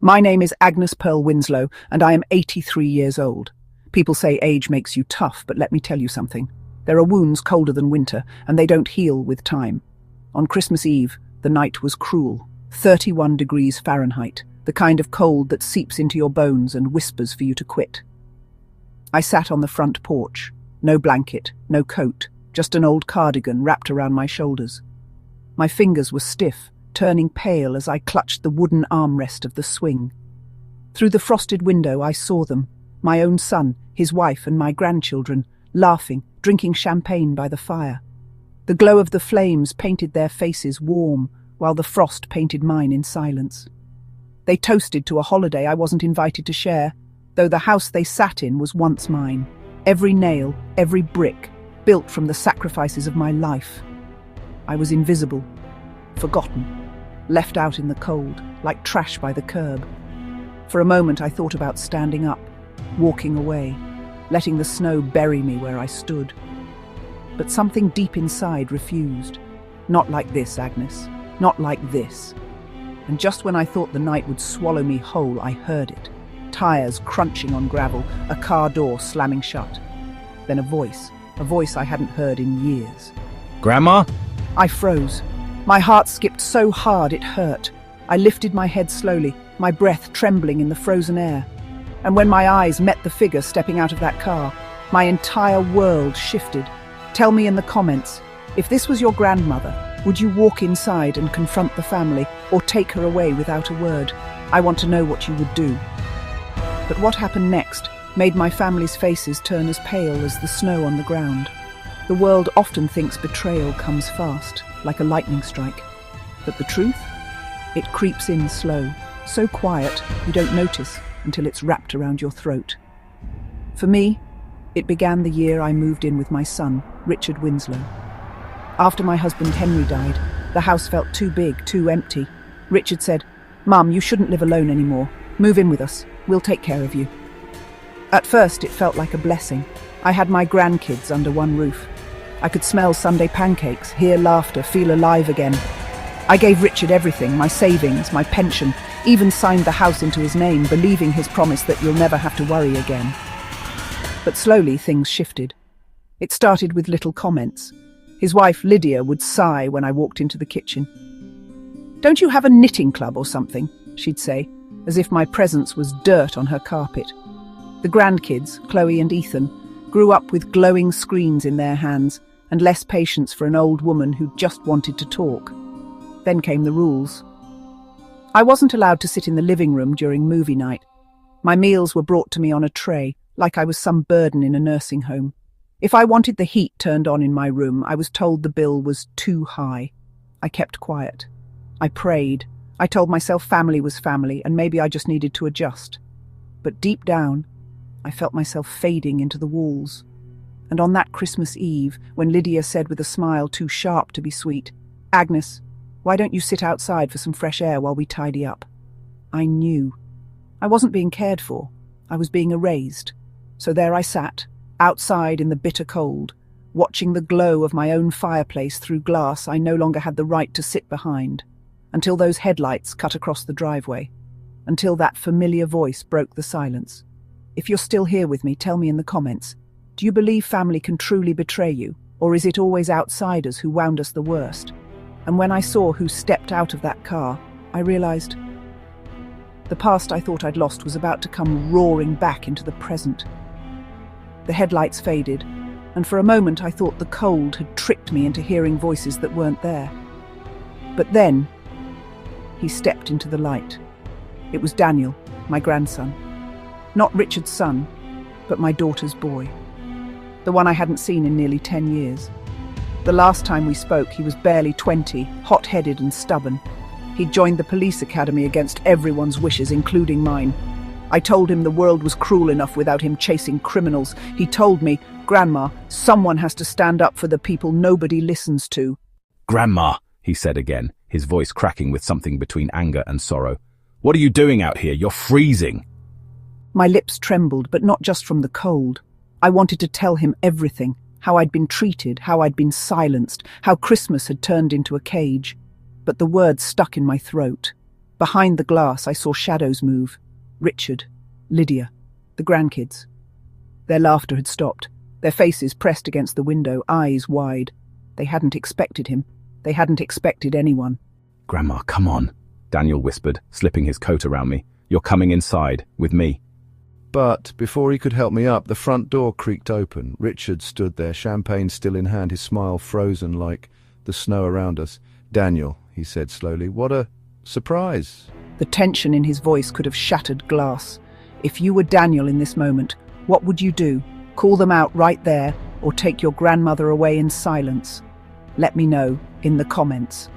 My name is Agnes Pearl Winslow, and I am 83 years old. People say age makes you tough, but let me tell you something. There are wounds colder than winter, and they don't heal with time. On Christmas Eve, the night was cruel. 31 degrees Fahrenheit, the kind of cold that seeps into your bones and whispers for you to quit. I sat on the front porch. No blanket, no coat, just an old cardigan wrapped around my shoulders. My fingers were stiff, turning pale as I clutched the wooden armrest of the swing. Through the frosted window I saw them, my own son, his wife and my grandchildren, laughing, drinking champagne by the fire. The glow of the flames painted their faces warm, while the frost painted mine in silence. They toasted to a holiday I wasn't invited to share, though the house they sat in was once mine. Every nail, every brick, built from the sacrifices of my life. I was invisible, forgotten, left out in the cold, like trash by the curb. For a moment I thought about standing up, walking away, letting the snow bury me where I stood. But something deep inside refused. Not like this, Agnes. Not like this. And just when I thought the night would swallow me whole, I heard it. Tires crunching on gravel, a car door slamming shut. Then a voice I hadn't heard in years. Grandma? I froze. My heart skipped so hard it hurt. I lifted my head slowly, my breath trembling in the frozen air. And when my eyes met the figure stepping out of that car, my entire world shifted. Tell me in the comments, if this was your grandmother, would you walk inside and confront the family, or take her away without a word? I want to know what you would do. But what happened next made my family's faces turn as pale as the snow on the ground. The world often thinks betrayal comes fast, like a lightning strike. But the truth? It creeps in slow, so quiet you don't notice until it's wrapped around your throat. For me, it began the year I moved in with my son, Richard Winslow. After my husband Henry died, the house felt too big, too empty. Richard said, "Mum, you shouldn't live alone anymore. Move in with us. We'll take care of you." At first, it felt like a blessing. I had my grandkids under one roof. I could smell Sunday pancakes, hear laughter, feel alive again. I gave Richard everything, my savings, my pension, even signed the house into his name, believing his promise that you'll never have to worry again. But slowly things shifted. It started with little comments. His wife Lydia would sigh when I walked into the kitchen. "Don't you have a knitting club or something?" she'd say, as if my presence was dirt on her carpet. The grandkids, Chloe and Ethan, grew up with glowing screens in their hands and less patience for an old woman who just wanted to talk. Then came the rules. I wasn't allowed to sit in the living room during movie night. My meals were brought to me on a tray, like I was some burden in a nursing home. If I wanted the heat turned on in my room, I was told the bill was too high. I kept quiet. I prayed. I told myself family was family, and maybe I just needed to adjust. But deep down, I felt myself fading into the walls. And on that Christmas Eve, when Lydia said with a smile too sharp to be sweet, "Agnes, why don't you sit outside for some fresh air while we tidy up?" I knew. I wasn't being cared for. I was being erased. So there I sat, outside in the bitter cold, watching the glow of my own fireplace through glass I no longer had the right to sit behind, until those headlights cut across the driveway, until that familiar voice broke the silence. If you're still here with me, tell me in the comments. Do you believe family can truly betray you, or is it always outsiders who wound us the worst? And when I saw who stepped out of that car, I realized the past I thought I'd lost was about to come roaring back into the present. The headlights faded, and for a moment I thought the cold had tricked me into hearing voices that weren't there. But then, he stepped into the light. It was Daniel, my grandson. Not Richard's son, but my daughter's boy. The one I hadn't seen in nearly 10 years. The last time we spoke, he was barely 20, hot-headed and stubborn. He'd joined the police academy against everyone's wishes, including mine. I told him the world was cruel enough without him chasing criminals. He told me, "Grandma, someone has to stand up for the people nobody listens to." Grandma, he said again, his voice cracking with something between anger and sorrow. "What are you doing out here? You're freezing." My lips trembled, but not just from the cold. I wanted to tell him everything, how I'd been treated, how I'd been silenced, how Christmas had turned into a cage. But the words stuck in my throat. Behind the glass, I saw shadows move. Richard, Lydia, the grandkids. Their laughter had stopped, their faces pressed against the window, eyes wide. They hadn't expected him. They hadn't expected anyone. "Grandma, come on," Daniel whispered, slipping his coat around me. "You're coming inside, with me." But before he could help me up, the front door creaked open. Richard stood there, champagne still in hand, his smile frozen like the snow around us. "Daniel," he said slowly, "what a surprise." The tension in his voice could have shattered glass. If you were Daniel in this moment, what would you do? Call them out right there, or take your grandmother away in silence? Let me know in the comments.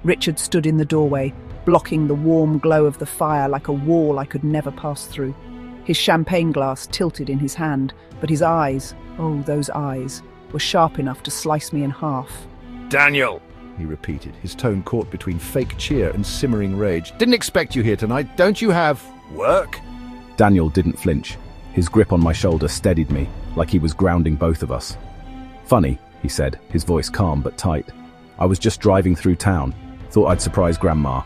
Richard stood in the doorway, blocking the warm glow of the fire like a wall I could never pass through. His champagne glass tilted in his hand, but his eyes, oh, those eyes, were sharp enough to slice me in half. "Daniel," he repeated, his tone caught between fake cheer and simmering rage. "Didn't expect you here tonight. Don't you have work?" Daniel didn't flinch. His grip on my shoulder steadied me, like he was grounding both of us. "Funny," he said, his voice calm but tight. "I was just driving through town. Thought I'd surprise Grandma.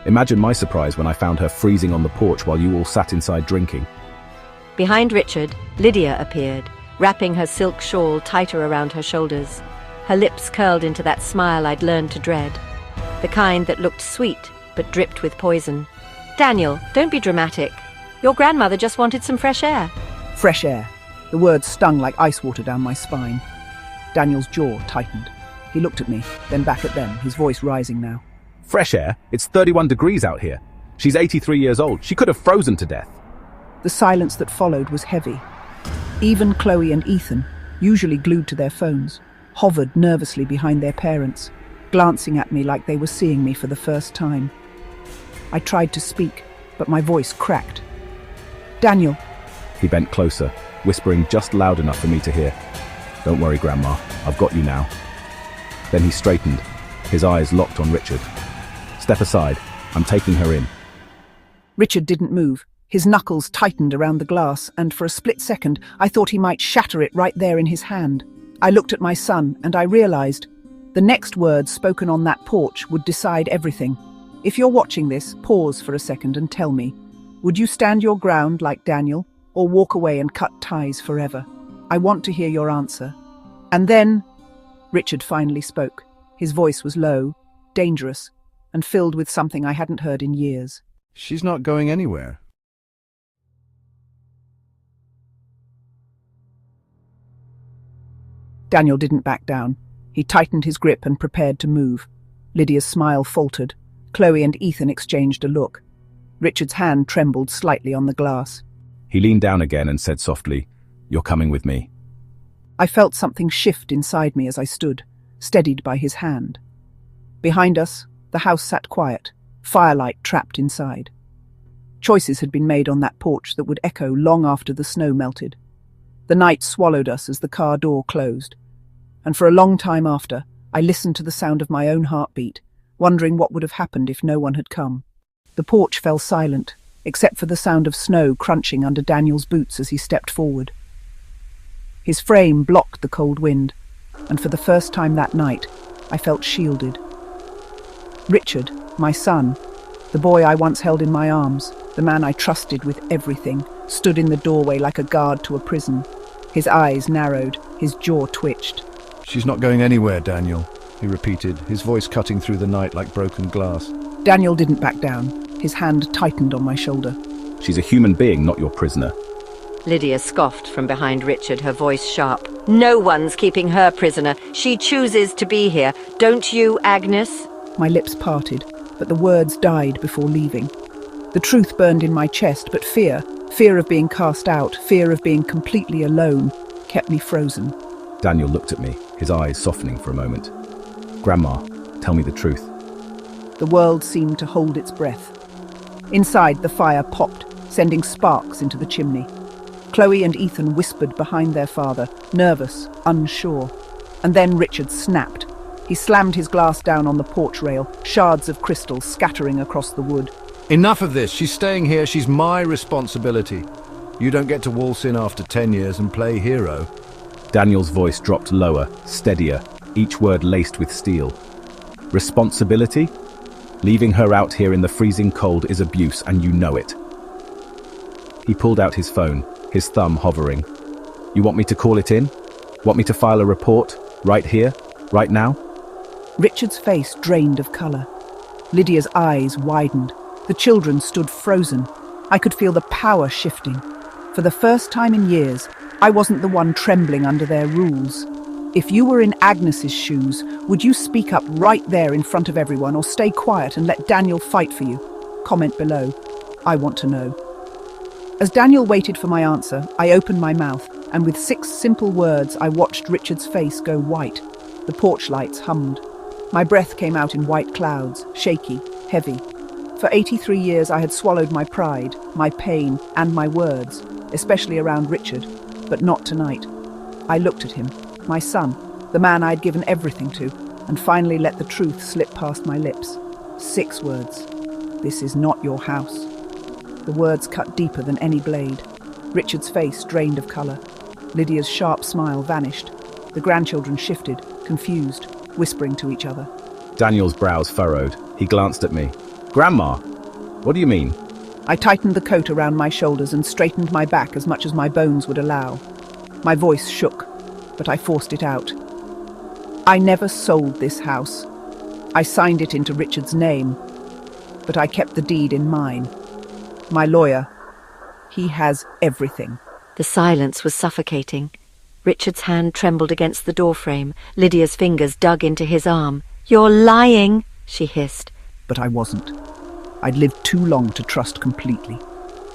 Imagine my surprise when I found her freezing on the porch while you all sat inside drinking." Behind Richard, Lydia appeared, wrapping her silk shawl tighter around her shoulders. Her lips curled into that smile I'd learned to dread, the kind that looked sweet but dripped with poison. "Daniel, don't be dramatic. Your grandmother just wanted some fresh air." Fresh air. The words stung like ice water down my spine. Daniel's jaw tightened. He looked at me, then back at them, his voice rising now. "Fresh air? It's 31 degrees out here. She's 83 years old. She could have frozen to death." The silence that followed was heavy. Even Chloe and Ethan, usually glued to their phones, hovered nervously behind their parents, glancing at me like they were seeing me for the first time. I tried to speak, but my voice cracked. "Daniel." He bent closer, whispering just loud enough for me to hear. "Don't worry, Grandma. I've got you now." Then he straightened, his eyes locked on Richard. "Step aside. I'm taking her in." Richard didn't move. His knuckles tightened around the glass, and for a split second, I thought he might shatter it right there in his hand. I looked at my son, and I realized the next words spoken on that porch would decide everything. If you're watching this, pause for a second and tell me, would you stand your ground like Daniel, or walk away and cut ties forever? I want to hear your answer. And then, Richard finally spoke. His voice was low, dangerous, and filled with something I hadn't heard in years. "She's not going anywhere." Daniel didn't back down. He tightened his grip and prepared to move. Lydia's smile faltered. Chloe and Ethan exchanged a look. Richard's hand trembled slightly on the glass. He leaned down again and said softly, "You're coming with me." I felt something shift inside me as I stood, steadied by his hand. Behind us, the house sat quiet, firelight trapped inside. Choices had been made on that porch that would echo long after the snow melted. The night swallowed us as the car door closed. And for a long time after, I listened to the sound of my own heartbeat, wondering what would have happened if no one had come. The porch fell silent, except for the sound of snow crunching under Daniel's boots as he stepped forward. His frame blocked the cold wind, and for the first time that night, I felt shielded. Richard, my son, the boy I once held in my arms, the man I trusted with everything, stood in the doorway like a guard to a prison. His eyes narrowed, his jaw twitched. "She's not going anywhere, Daniel," he repeated, his voice cutting through the night like broken glass. Daniel didn't back down. His hand tightened on my shoulder. "She's a human being, not your prisoner." Lydia scoffed from behind Richard, her voice sharp. "No one's keeping her prisoner. She chooses to be here. Don't you, Agnes?" My lips parted, but the words died before leaving. The truth burned in my chest, but fear of being cast out, fear of being completely alone, kept me frozen. Daniel looked at me, his eyes softening for a moment. "Grandma, tell me the truth." The world seemed to hold its breath. Inside, the fire popped, sending sparks into the chimney. Chloe and Ethan whispered behind their father, nervous, unsure. And then Richard snapped. He slammed his glass down on the porch rail, shards of crystal scattering across the wood. "Enough of this. She's staying here. She's my responsibility. You don't get to waltz in after 10 years and play hero." Daniel's voice dropped lower, steadier, each word laced with steel. "Responsibility?" Leaving her out here in the freezing cold is abuse, and you know it. He pulled out his phone, his thumb hovering. You want me to call it in? Want me to file a report? Right here? Right now? Richard's face drained of colour. Lydia's eyes widened. The children stood frozen. I could feel the power shifting. For the first time in years, I wasn't the one trembling under their rules. If you were in Agnes's shoes, would you speak up right there in front of everyone or stay quiet and let Daniel fight for you? Comment below. I want to know. As Daniel waited for my answer, I opened my mouth, and with 6 simple words, I watched Richard's face go white. The porch lights hummed. My breath came out in white clouds, shaky, heavy. For 83 years I had swallowed my pride, my pain, and my words, especially around Richard, but not tonight. I looked at him, my son, the man I'd given everything to, and finally let the truth slip past my lips. 6 words. This is not your house. The words cut deeper than any blade. Richard's face drained of colour. Lydia's sharp smile vanished. The grandchildren shifted, confused, whispering to each other. Daniel's brows furrowed. He glanced at me. Grandma, what do you mean? I tightened the coat around my shoulders and straightened my back as much as my bones would allow. My voice shook, but I forced it out. I never sold this house. I signed it into Richard's name, but I kept the deed in mine. My lawyer, he has everything. The silence was suffocating. Richard's hand trembled against the doorframe. Lydia's fingers dug into his arm. "You're lying," she hissed. But I wasn't. I'd lived too long to trust completely.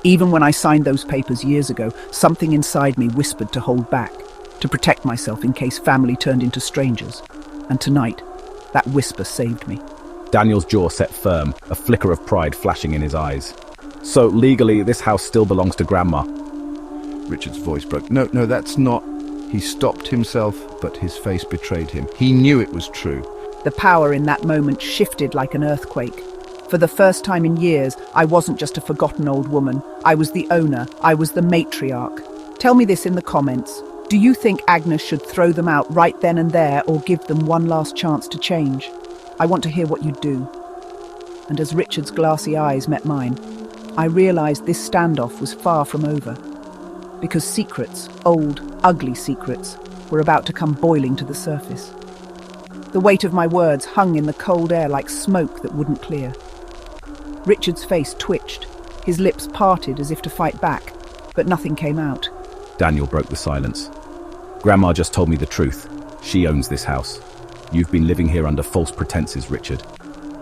Even when I signed those papers years ago, something inside me whispered to hold back, to protect myself in case family turned into strangers. And tonight, that whisper saved me. Daniel's jaw set firm, a flicker of pride flashing in his eyes. So legally, this house still belongs to Grandma. Richard's voice broke. No, that's not... He stopped himself, but his face betrayed him. He knew it was true. The power in that moment shifted like an earthquake. For the first time in years, I wasn't just a forgotten old woman. I was the owner. I was the matriarch. Tell me this in the comments. Do you think Agnes should throw them out right then and there or give them one last chance to change? I want to hear what you do. And as Richard's glassy eyes met mine, I realized this standoff was far from over. Because secrets, old, ugly secrets, were about to come boiling to the surface. The weight of my words hung in the cold air like smoke that wouldn't clear. Richard's face twitched, his lips parted as if to fight back, but nothing came out. Daniel broke the silence. Grandma just told me the truth. She owns this house. You've been living here under false pretenses, Richard.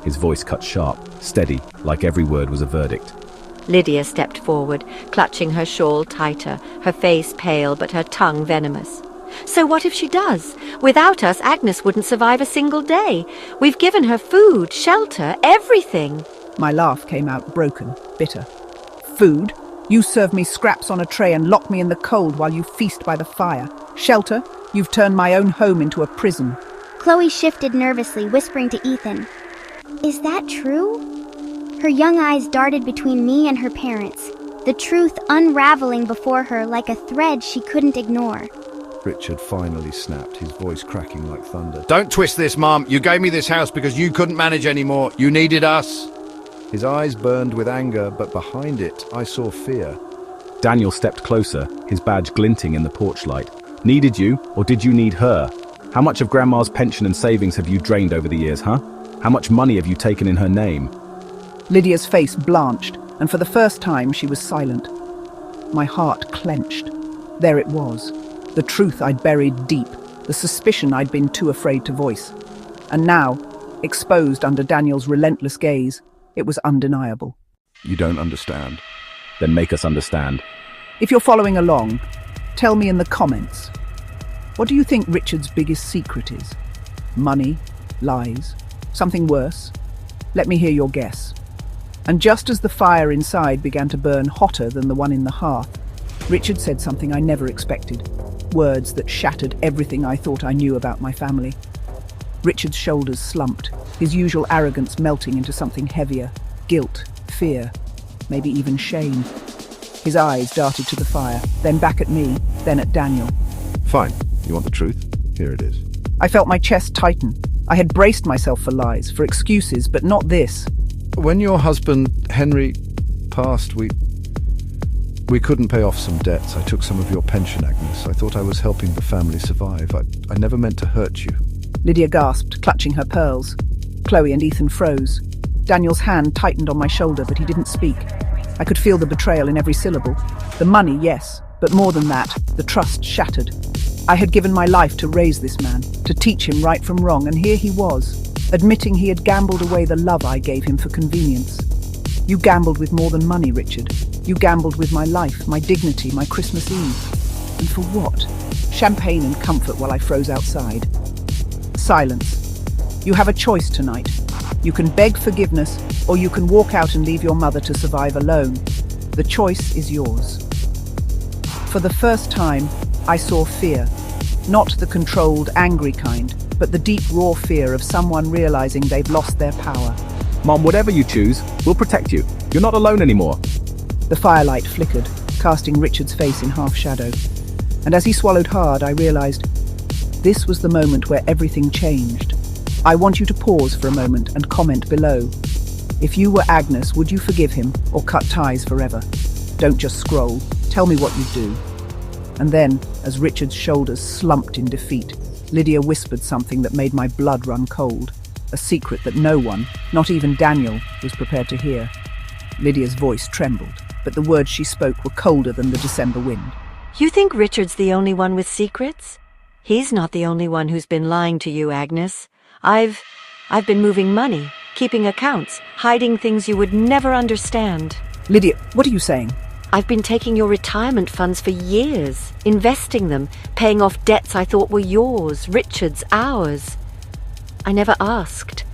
His voice cut sharp, steady, like every word was a verdict. Lydia stepped forward, clutching her shawl tighter, her face pale but her tongue venomous. "So what if she does? Without us, Agnes wouldn't survive a single day. We've given her food, shelter, everything." My laugh came out broken, bitter. Food? You serve me scraps on a tray and lock me in the cold while you feast by the fire. Shelter? You've turned my own home into a prison. Chloe shifted nervously, whispering to Ethan, "Is that true?" Her young eyes darted between me and her parents, the truth unraveling before her like a thread she couldn't ignore. Richard finally snapped, his voice cracking like thunder. "Don't twist this, Mom. You gave me this house because you couldn't manage anymore. You needed us." His eyes burned with anger, but behind it, I saw fear. Daniel stepped closer, his badge glinting in the porch light. Needed you, or did you need her? How much of Grandma's pension and savings have you drained over the years, huh? How much money have you taken in her name? Lydia's face blanched, and for the first time she was silent. My heart clenched. There it was. The truth I'd buried deep, the suspicion I'd been too afraid to voice. And now, exposed under Daniel's relentless gaze, it was undeniable. You don't understand. Then make us understand. If you're following along, tell me in the comments. What do you think Richard's biggest secret is? Money? Lies? Something worse? Let me hear your guess. And just as the fire inside began to burn hotter than the one in the hearth, Richard said something I never expected. Words that shattered everything I thought I knew about my family. Richard's shoulders slumped, his usual arrogance melting into something heavier. Guilt, fear, maybe even shame. His eyes darted to the fire, then back at me, then at Daniel. Fine. You want the truth? Here it is. I felt my chest tighten. I had braced myself for lies, for excuses, but not this. When your husband, Henry, passed, we couldn't pay off some debts. I took some of your pension, Agnes. I thought I was helping the family survive. I never meant to hurt you. Lydia gasped, clutching her pearls. Chloe and Ethan froze. Daniel's hand tightened on my shoulder, but he didn't speak. I could feel the betrayal in every syllable. The money, yes, but more than that, the trust shattered. I had given my life to raise this man, to teach him right from wrong, and here he was, admitting he had gambled away the love I gave him for convenience. You gambled with more than money, Richard. You gambled with my life, my dignity, my Christmas Eve. And for what? Champagne and comfort while I froze outside. Silence. You have a choice tonight. You can beg forgiveness, or you can walk out and leave your mother to survive alone. The choice is yours. For the first time, I saw fear. Not the controlled, angry kind, but the deep, raw fear of someone realizing they've lost their power. Mom, whatever you choose, we'll protect you. You're not alone anymore. The firelight flickered, casting Richard's face in half shadow. And as he swallowed hard, I realized this was the moment where everything changed. I want you to pause for a moment and comment below. If you were Agnes, would you forgive him or cut ties forever? Don't just scroll. Tell me what you'd do. And then, as Richard's shoulders slumped in defeat, Lydia whispered something that made my blood run cold. A secret that no one, not even Daniel, was prepared to hear. Lydia's voice trembled, but the words she spoke were colder than the December wind. You think Richard's the only one with secrets? He's not the only one who's been lying to you, Agnes. I've been moving money, keeping accounts, hiding things you would never understand. Lydia, what are you saying? I've been taking your retirement funds for years, investing them, paying off debts I thought were yours, Richard's, ours. I never asked.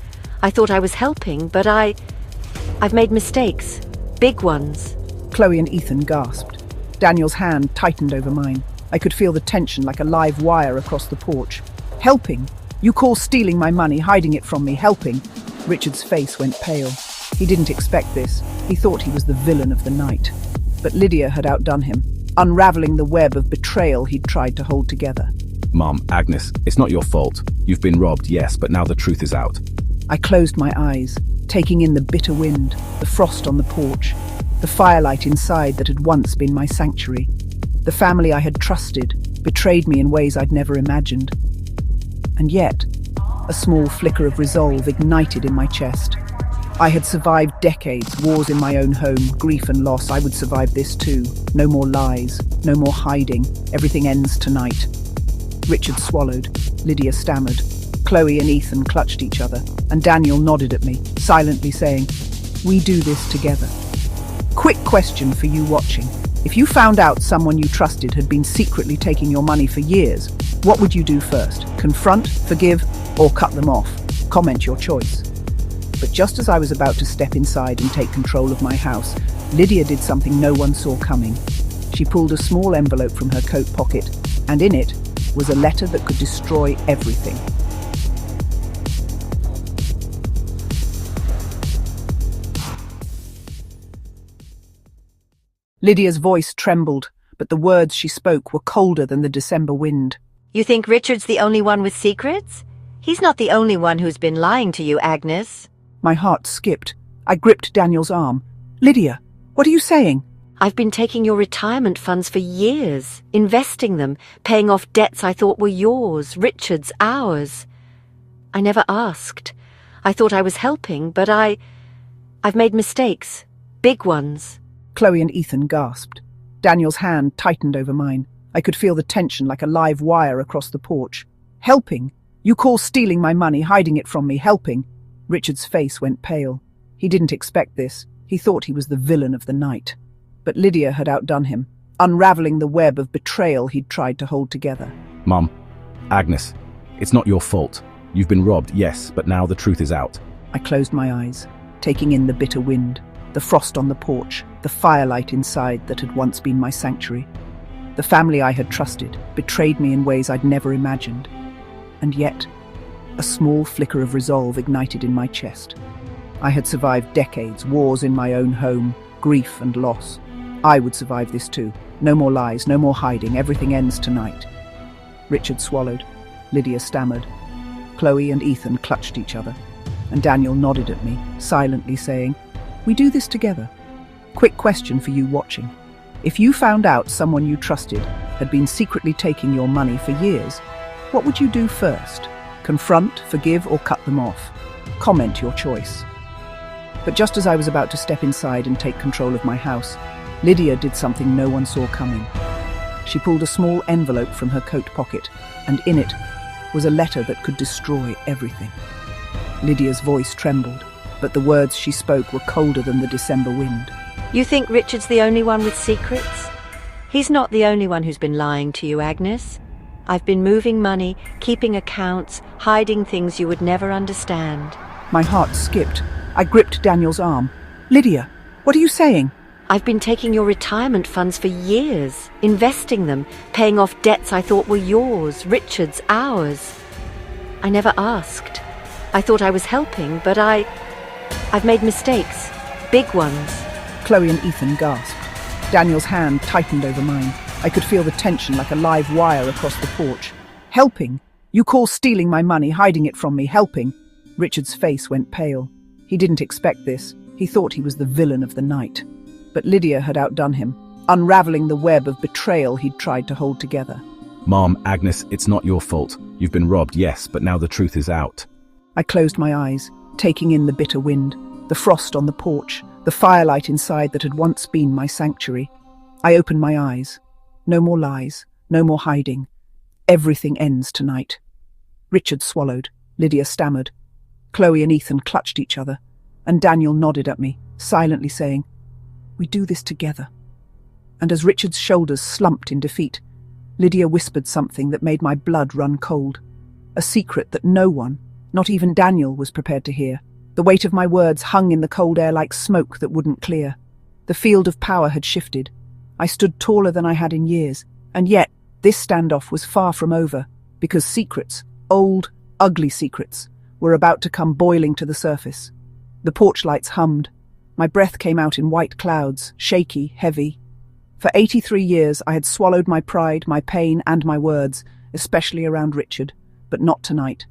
I thought I was helping, but I've made mistakes. Big ones. Chloe and Ethan gasped. Daniel's hand tightened over mine. I could feel the tension like a live wire across the porch. Helping? You call stealing my money, hiding it from me, helping? Richard's face went pale. He didn't expect this. He thought he was the villain of the night. But Lydia had outdone him, unraveling the web of betrayal he'd tried to hold together. Mom, Agnes, it's not your fault. You've been robbed, yes, but now the truth is out. I closed my eyes, taking in the bitter wind, the frost on the porch, the firelight inside that had once been my sanctuary. The family I had trusted betrayed me in ways I'd never imagined. And yet, a small flicker of resolve ignited in my chest. I had survived decades, wars in my own home, grief and loss. I would survive this too. No more lies, no more hiding. Everything ends tonight. Richard swallowed. Lydia stammered. Chloe and Ethan clutched each other, and Daniel nodded at me, silently saying, "We do this together." Quick question for you watching. If you found out someone you trusted had been secretly taking your money for years, what would you do first? Confront, forgive, or cut them off? Comment your choice. But just as I was about to step inside and take control of my house, Lydia did something no one saw coming. She pulled a small envelope from her coat pocket, and in it was a letter that could destroy everything. Lydia's voice trembled, but the words she spoke were colder than the December wind. You think Richard's the only one with secrets? He's not the only one who's been lying to you, Agnes. My heart skipped. I gripped Daniel's arm. Lydia, what are you saying? I've been taking your retirement funds for years, investing them, paying off debts I thought were yours, Richard's, ours. I never asked. I thought I was helping, but I've made mistakes. Big ones. Chloe and Ethan gasped. Daniel's hand tightened over mine. I could feel the tension like a live wire across the porch. Helping? You call stealing my money, hiding it from me, helping? Richard's face went pale. He didn't expect this. He thought he was the villain of the night. But Lydia had outdone him, unraveling the web of betrayal he'd tried to hold together. Mom, Agnes, it's not your fault. You've been robbed, yes, but now the truth is out. I closed my eyes, taking in the bitter wind, the frost on the porch, the firelight inside that had once been my sanctuary. The family I had trusted betrayed me in ways I'd never imagined. And yet, a small flicker of resolve ignited in my chest. I had survived decades, wars in my own home, grief and loss. I would survive this too. No more lies, no more hiding. Everything ends tonight. Richard swallowed. Lydia stammered. Chloe and Ethan clutched each other, and Daniel nodded at me, silently saying, "We do this together." Quick question for you watching. If you found out someone you trusted had been secretly taking your money for years, what would you do first? Confront, forgive, or cut them off? Comment your choice. But just as I was about to step inside and take control of my house, Lydia did something no one saw coming. She pulled a small envelope from her coat pocket, and in it was a letter that could destroy everything. Lydia's voice trembled, but the words she spoke were colder than the December wind. You think Richard's the only one with secrets? He's not the only one who's been lying to you, Agnes. I've been moving money, keeping accounts, hiding things you would never understand. My heart skipped. I gripped Daniel's arm. "Lydia, what are you saying?" I've been taking your retirement funds for years, investing them, paying off debts I thought were yours, Richard's, ours. I never asked. I thought I was helping, but I've made mistakes, big ones. Chloe and Ethan gasped. Daniel's hand tightened over mine. I could feel the tension like a live wire across the porch. "Helping? You call stealing my money, hiding it from me, helping?" Richard's face went pale. He didn't expect this. He thought he was the villain of the night. But Lydia had outdone him, unraveling the web of betrayal he'd tried to hold together. Mom, Agnes, it's not your fault. You've been robbed, yes, but now the truth is out. I closed my eyes, taking in the bitter wind, the frost on the porch, the firelight inside that had once been my sanctuary. I opened my eyes. No more lies, no more hiding. Everything ends tonight. Richard swallowed. Lydia stammered. Chloe and Ethan clutched each other, and Daniel nodded at me, silently saying, "We do this together." And as Richard's shoulders slumped in defeat, Lydia whispered something that made my blood run cold. A secret that no one, not even Daniel, was prepared to hear. The weight of my words hung in the cold air like smoke that wouldn't clear. The field of power had shifted. I stood taller than I had in years, and yet this standoff was far from over, because secrets, old, ugly secrets, were about to come boiling to the surface. The porch lights hummed. My breath came out in white clouds, shaky, heavy. For 83 years I had swallowed my pride, my pain, and my words, especially around Richard, but not tonight.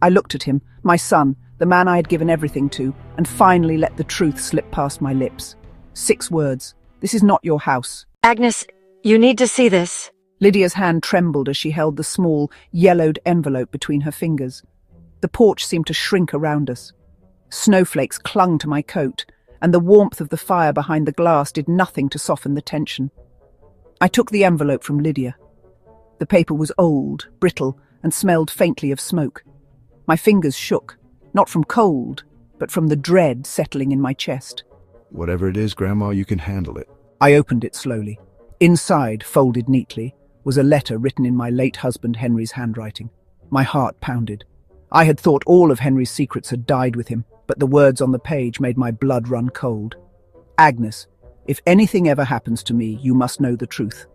I looked at him, my son, the man I had given everything to, and finally let the truth slip past my lips. 6 words. "This is not your house." Agnes, you need to see this. Lydia's hand trembled as she held the small, yellowed envelope between her fingers. The porch seemed to shrink around us. Snowflakes clung to my coat, and the warmth of the fire behind the glass did nothing to soften the tension. I took the envelope from Lydia. The paper was old, brittle, and smelled faintly of smoke. My fingers shook, not from cold, but from the dread settling in my chest. "Whatever it is, Grandma, you can handle it." I opened it slowly. Inside, folded neatly, was a letter written in my late husband Henry's handwriting. My heart pounded. I had thought all of Henry's secrets had died with him, but the words on the page made my blood run cold. "Agnes, if anything ever happens to me, you must know the truth.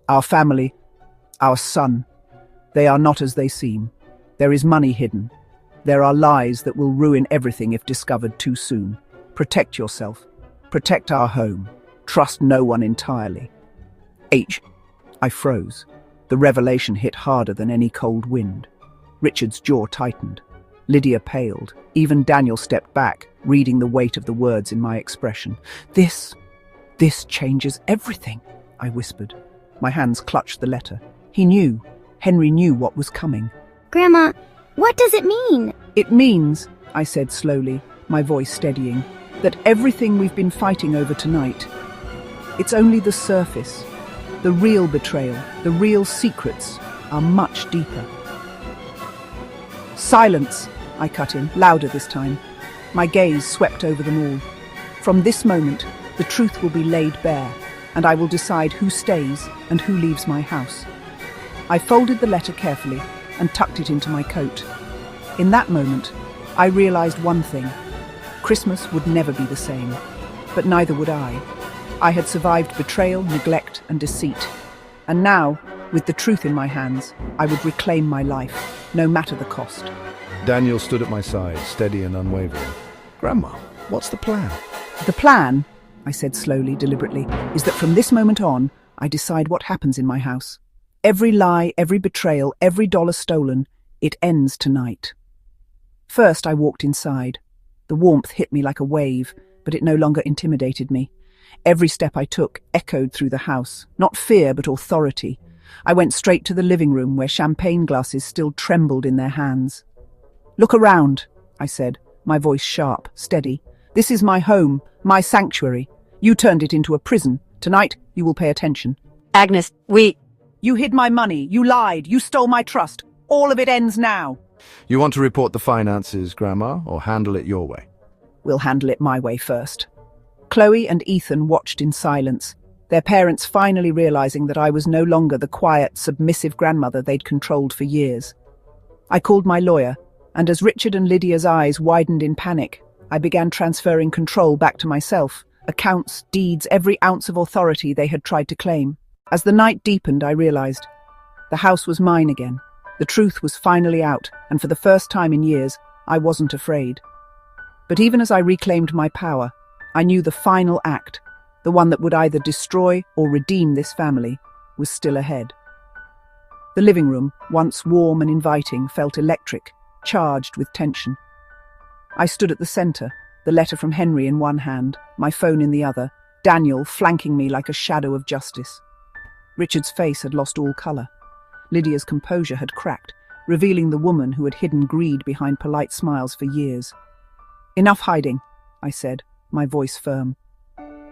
Our family, our son, they are not as they seem. There is money hidden. There are lies that will ruin everything if discovered too soon. Protect yourself. Protect our home. Trust no one entirely. H." I froze. The revelation hit harder than any cold wind. Richard's jaw tightened. Lydia paled. Even Daniel stepped back, reading the weight of the words in my expression. This changes everything," I whispered. My hands clutched the letter. He knew. Henry knew what was coming. Grandma, what does it mean? "It means," I said slowly, my voice steadying, "that everything we've been fighting over tonight, it's only the surface. The real betrayal, the real secrets, are much deeper." "Silence," I cut in, louder this time. My gaze swept over them all. "From this moment, the truth will be laid bare, and I will decide who stays and who leaves my house." I folded the letter carefully and tucked it into my coat. In that moment, I realized one thing. Christmas would never be the same, but neither would I. I had survived betrayal, neglect, and deceit. And now, with the truth in my hands, I would reclaim my life, no matter the cost. Daniel stood at my side, steady and unwavering. "Grandma, what's the plan?" "The plan," I said slowly, deliberately, "is that from this moment on, I decide what happens in my house. Every lie, every betrayal, every dollar stolen, it ends tonight. First, I walked inside. The warmth hit me like a wave, but it no longer intimidated me. Every step I took echoed through the house, not fear but authority. I went straight to the living room where champagne glasses still trembled in their hands. "Look around," I said, my voice sharp, steady. "This is my home, my sanctuary. You turned it into a prison. Tonight, you will pay attention." Agnes, "You hid my money, you lied, you stole my trust. All of it ends now." You want to report the finances, Grandma, or handle it your way? "We'll handle it my way first." Chloe and Ethan watched in silence, their parents finally realizing that I was no longer the quiet, submissive grandmother they'd controlled for years. I called my lawyer, and as Richard and Lydia's eyes widened in panic, I began transferring control back to myself, accounts, deeds, every ounce of authority they had tried to claim. As the night deepened, I realized the house was mine again. The truth was finally out, and for the first time in years, I wasn't afraid. But even as I reclaimed my power, I knew the final act, the one that would either destroy or redeem this family, was still ahead. The living room, once warm and inviting, felt electric, charged with tension. I stood at the center, the letter from Henry in one hand, my phone in the other, Daniel flanking me like a shadow of justice. Richard's face had lost all color. Lydia's composure had cracked, revealing the woman who had hidden greed behind polite smiles for years. "Enough hiding," I said, my voice firm.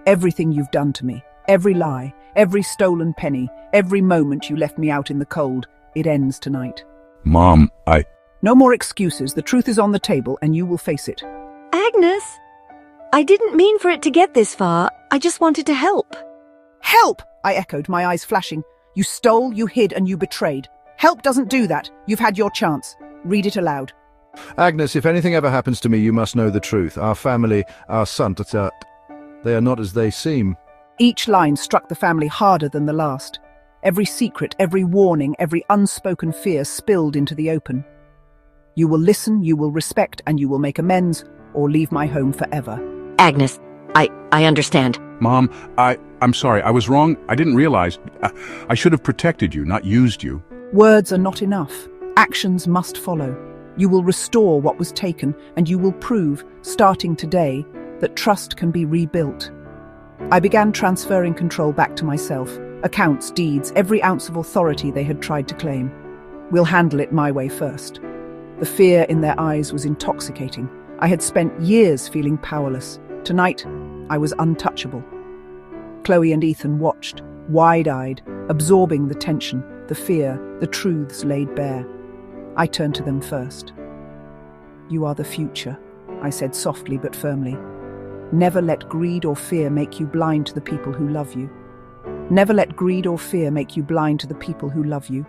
"Everything you've done to me, every lie, every stolen penny, every moment you left me out in the cold, it ends tonight." Mom, "No more excuses. The truth is on the table and you will face it." Agnes, I didn't mean for it to get this far. I just wanted to help. "Help!" I echoed, my eyes flashing. "You stole, you hid, and you betrayed. Help doesn't do that. You've had your chance. Read it aloud." Agnes, if anything ever happens to me, you must know the truth. Our family, our son, they are not as they seem. Each line struck the family harder than the last. Every secret, every warning, every unspoken fear spilled into the open. "You will listen, you will respect, and you will make amends, or leave my home forever." Agnes, I understand. Mom, I'm sorry. I was wrong. I didn't realize. I should have protected you, not used you. Words are not enough. Actions must follow. You will restore what was taken, and you will prove, starting today, that trust can be rebuilt. I began transferring control back to myself, accounts, deeds, every ounce of authority they had tried to claim. "We'll handle it my way first." The fear in their eyes was intoxicating. I had spent years feeling powerless. Tonight, I was untouchable. Chloe and Ethan watched, wide-eyed, absorbing the tension, the fear, the truths laid bare. I turned to them first. "You are the future," I said softly but firmly. "Never let greed or fear make you blind to the people who love you. Never let greed or fear make you blind to the people who love you.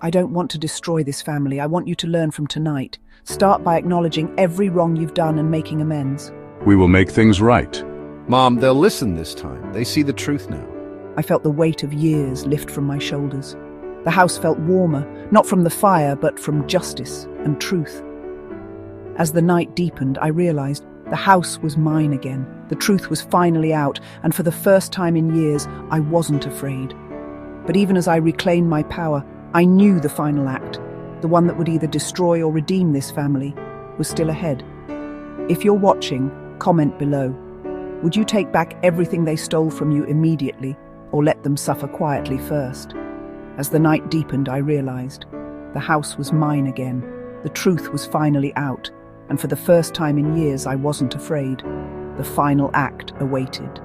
I don't want to destroy this family. I want you to learn from tonight. Start by acknowledging every wrong you've done and making amends." We will make things right. Mom, they'll listen this time. They see the truth now. I felt the weight of years lift from my shoulders. The house felt warmer, not from the fire, but from justice and truth. As the night deepened, I realized the house was mine again. The truth was finally out, and for the first time in years, I wasn't afraid. But even as I reclaimed my power, I knew the final act, the one that would either destroy or redeem this family, was still ahead. If you're watching, comment below. Would you take back everything they stole from you immediately, or let them suffer quietly first? As the night deepened, I realized the house was mine again. The truth was finally out, and for the first time in years, I wasn't afraid. The final act awaited.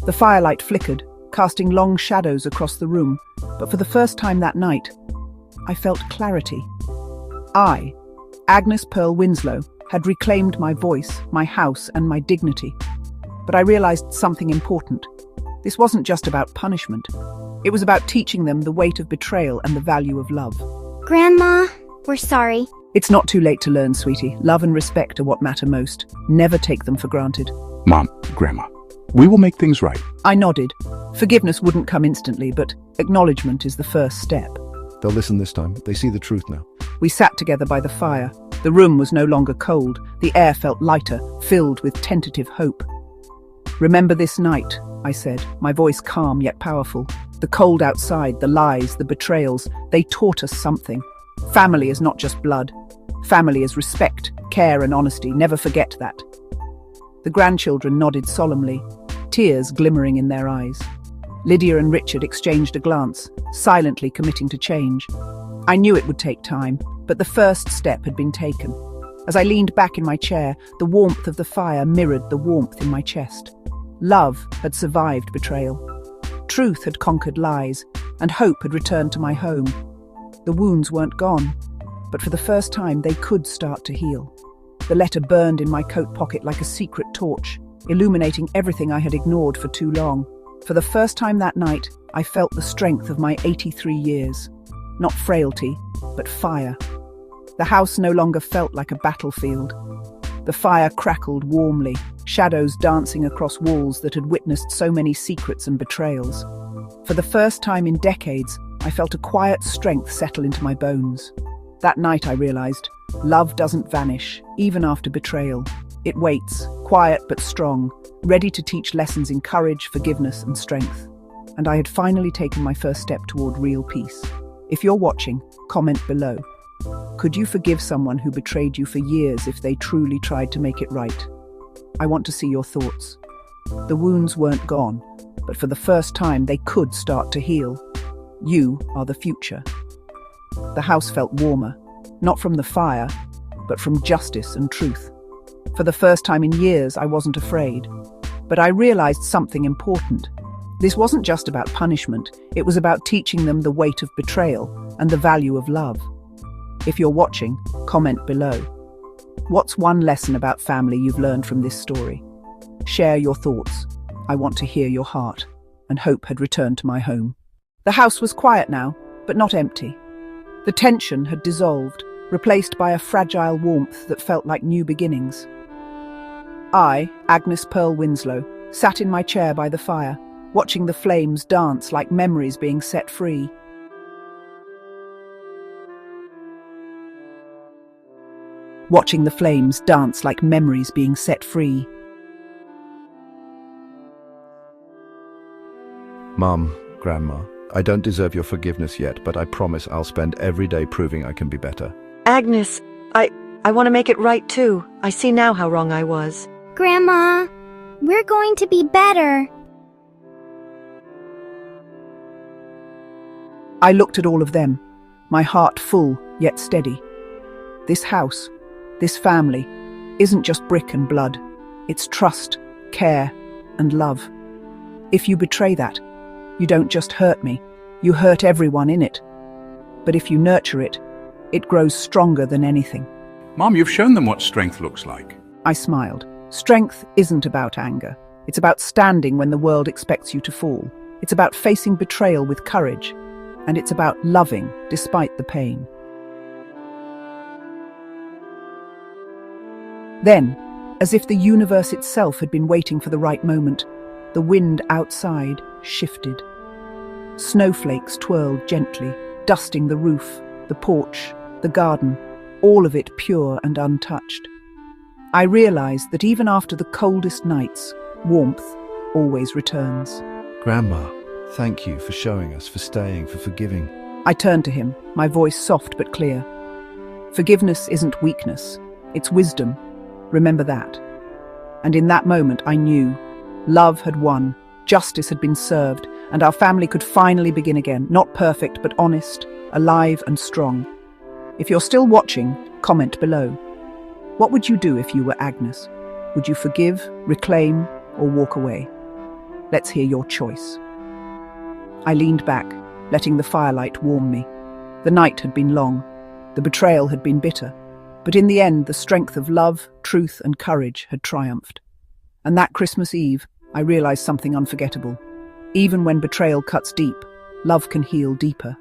The firelight flickered, casting long shadows across the room, but for the first time that night, I felt clarity. I, Agnes Pearl Winslow, had reclaimed my voice, my house, and my dignity. But I realized something important. This wasn't just about punishment. It was about teaching them the weight of betrayal and the value of love. Grandma, we're sorry. It's not too late to learn, sweetie. Love and respect are what matter most. Never take them for granted. Mom, Grandma, we will make things right. I nodded, Forgiveness wouldn't come instantly, but acknowledgement is the first step. They'll listen this time. They see the truth now. We sat together by the fire. The room was no longer cold. The air felt lighter, filled with tentative hope. "Remember this night," I said, my voice calm yet powerful. "The cold outside, the lies, the betrayals, they taught us something. Family is not just blood. Family is respect, care and honesty. Never forget that." The grandchildren nodded solemnly, tears glimmering in their eyes. Lydia and Richard exchanged a glance, silently committing to change. I knew it would take time, but the first step had been taken. As I leaned back in my chair, the warmth of the fire mirrored the warmth in my chest. Love had survived betrayal. Truth had conquered lies, and hope had returned to my home. The wounds weren't gone, but for the first time they could start to heal. The letter burned in my coat pocket like a secret torch, illuminating everything I had ignored for too long. For the first time that night, I felt the strength of my 83 years. Not frailty, but fire. The house no longer felt like a battlefield. The fire crackled warmly, shadows dancing across walls that had witnessed so many secrets and betrayals. For the first time in decades, I felt a quiet strength settle into my bones. That night I realized, love doesn't vanish, even after betrayal. It waits, quiet but strong, ready to teach lessons in courage, forgiveness and strength. And I had finally taken my first step toward real peace. If you're watching, comment below. Could you forgive someone who betrayed you for years if they truly tried to make it right? I want to see your thoughts. The wounds weren't gone, but for the first time they could start to heal. You are the future. The house felt warmer, not from the fire, but from justice and truth. For the first time in years, I wasn't afraid. But I realized something important. This wasn't just about punishment, it was about teaching them the weight of betrayal and the value of love. If you're watching, comment below. What's one lesson about family you've learned from this story? Share your thoughts. I want to hear your heart. And hope had returned to my home. The house was quiet now, but not empty. The tension had dissolved, replaced by a fragile warmth that felt like new beginnings. I, Agnes Pearl Winslow, sat in my chair by the fire, watching the flames dance like memories being set free. Watching the flames dance like memories being set free. Mum, Grandma, I don't deserve your forgiveness yet, but I promise I'll spend every day proving I can be better. Agnes, I want to make it right too. I see now how wrong I was. Grandma, we're going to be better. I looked at all of them, my heart full yet steady. This house, this family, isn't just brick and blood. It's trust, care, and love. If you betray that, you don't just hurt me, you hurt everyone in it. But if you nurture it, it grows stronger than anything. Mom, you've shown them what strength looks like. I smiled. Strength isn't about anger. It's about standing when the world expects you to fall. It's about facing betrayal with courage. And it's about loving despite the pain. Then, as if the universe itself had been waiting for the right moment, the wind outside shifted. Snowflakes twirled gently, dusting the roof, the porch, the garden, all of it pure and untouched. I realized that even after the coldest nights, warmth always returns. Grandma, thank you for showing us, for staying, for forgiving. I turned to him, my voice soft but clear. Forgiveness isn't weakness, it's wisdom. Remember that. And in that moment I knew love had won, justice had been served, and our family could finally begin again, not perfect but honest, alive and strong. If you're still watching, comment below. What would you do if you were Agnes? Would you forgive, reclaim, or walk away? Let's hear your choice. I leaned back, letting the firelight warm me. The night had been long. The betrayal had been bitter. But in the end, the strength of love, truth, and courage had triumphed. And that Christmas Eve, I realized something unforgettable. Even when betrayal cuts deep, love can heal deeper.